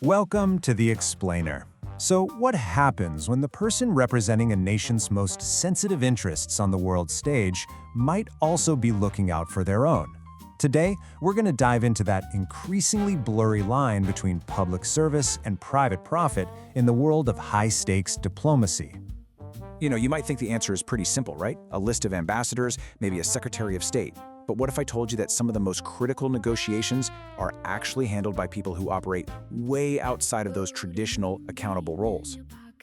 Welcome to The Explainer. So, what happens when the person representing a nation's most sensitive interests on the world stage might also be looking out for their own? Today, we're going to dive into that increasingly blurry line between public service and private profit in the world of high-stakes diplomacy. You might think the answer is pretty simple, right? A list of ambassadors, maybe a secretary of state. But what if I told you that some of the most critical negotiations are actually handled by people who operate way outside of those traditional accountable roles?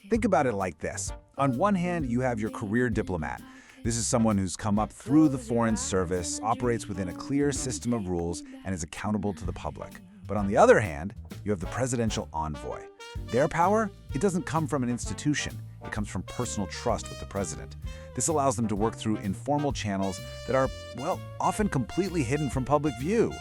Think about it like this. On one hand, you have your career diplomat. This is someone who's come up through the foreign service, operates within a clear system of rules, and is accountable to the public. But on the other hand, you have the presidential envoy. Their power, it doesn't come from an institution. It comes from personal trust with the president. This allows them to work through informal channels that are, well, often completely hidden from public view.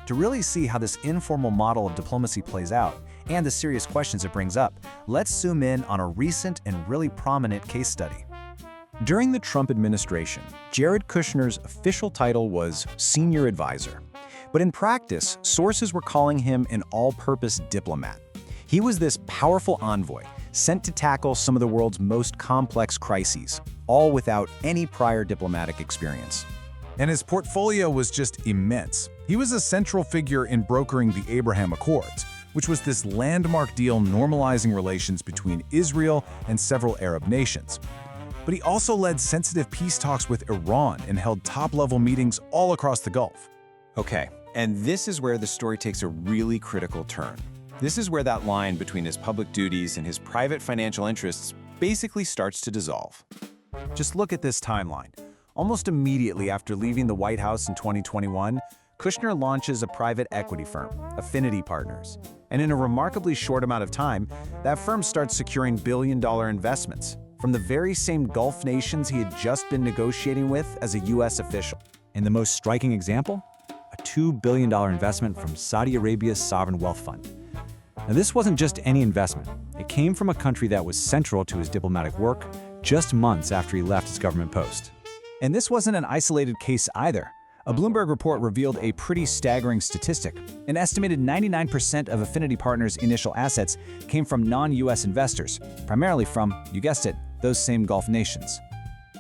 To really see how this informal model of diplomacy plays out and the serious questions it brings up, let's zoom in on a recent and really prominent case study. During the Trump administration, Jared Kushner's official title was Senior Advisor. But in practice, sources were calling him an all-purpose diplomat. He was this powerful envoy, sent to tackle some of the world's most complex crises, all without any prior diplomatic experience. And his portfolio was just immense. He was a central figure in brokering the Abraham Accords, which was this landmark deal normalizing relations between Israel and several Arab nations. But he also led sensitive peace talks with Iran and held top-level meetings all across the Gulf. Okay, and this is where the story takes a really critical turn. This is where that line between his public duties and his private financial interests basically starts to dissolve. Just look at this timeline. Almost immediately after leaving the White House in 2021, Kushner launches a private equity firm, Affinity Partners. And in a remarkably short amount of time, that firm starts securing billion-dollar investments from the very same Gulf nations he had just been negotiating with as a U.S. official. And the most striking example? A $2 billion investment from Saudi Arabia's Sovereign Wealth Fund. Now, this wasn't just any investment. It came from a country that was central to his diplomatic work just months after he left his government post. And this wasn't an isolated case either. A Bloomberg report revealed a pretty staggering statistic. An estimated 99% of Affinity Partners' initial assets came from non-U.S. investors, primarily from, you guessed it, those same Gulf nations.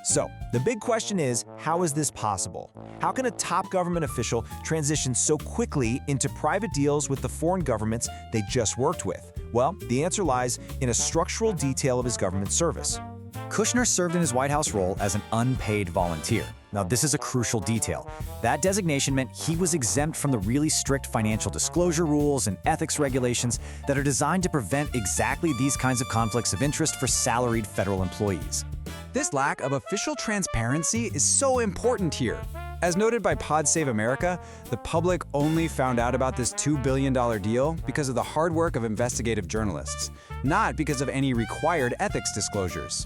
So, the big question is, how is this possible? How can a top government official transition so quickly into private deals with the foreign governments they just worked with? Well, the answer lies in a structural detail of his government service. Kushner served in his White House role as an unpaid volunteer. Now, this is a crucial detail. That designation meant he was exempt from the really strict financial disclosure rules and ethics regulations that are designed to prevent exactly these kinds of conflicts of interest for salaried federal employees. This lack of official transparency is so important here. As noted by Pod Save America, the public only found out about this $2 billion deal because of the hard work of investigative journalists, not because of any required ethics disclosures.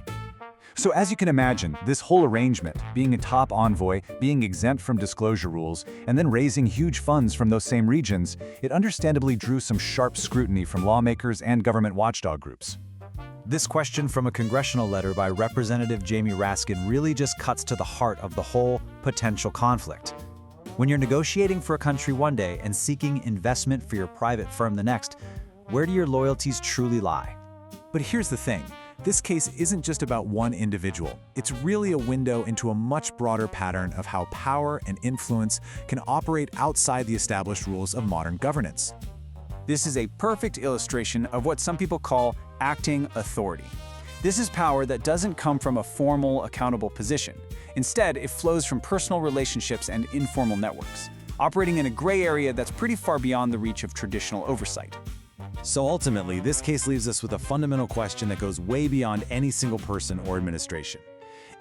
So as you can imagine, this whole arrangement, being a top envoy, being exempt from disclosure rules, and then raising huge funds from those same regions, it understandably drew some sharp scrutiny from lawmakers and government watchdog groups. This question from a congressional letter by Representative Jamie Raskin really just cuts to the heart of the whole potential conflict. When you're negotiating for a country one day and seeking investment for your private firm the next, where do your loyalties truly lie? But here's the thing. This case isn't just about one individual. It's really a window into a much broader pattern of how power and influence can operate outside the established rules of modern governance. This is a perfect illustration of what some people call acting authority. This is power that doesn't come from a formal, accountable position. Instead, it flows from personal relationships and informal networks, operating in a gray area that's pretty far beyond the reach of traditional oversight. So ultimately, this case leaves us with a fundamental question that goes way beyond any single person or administration.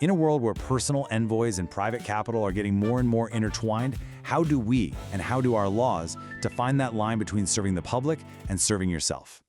In a world where personal envoys and private capital are getting more and more intertwined, how do we and how do our laws define that line between serving the public and serving yourself?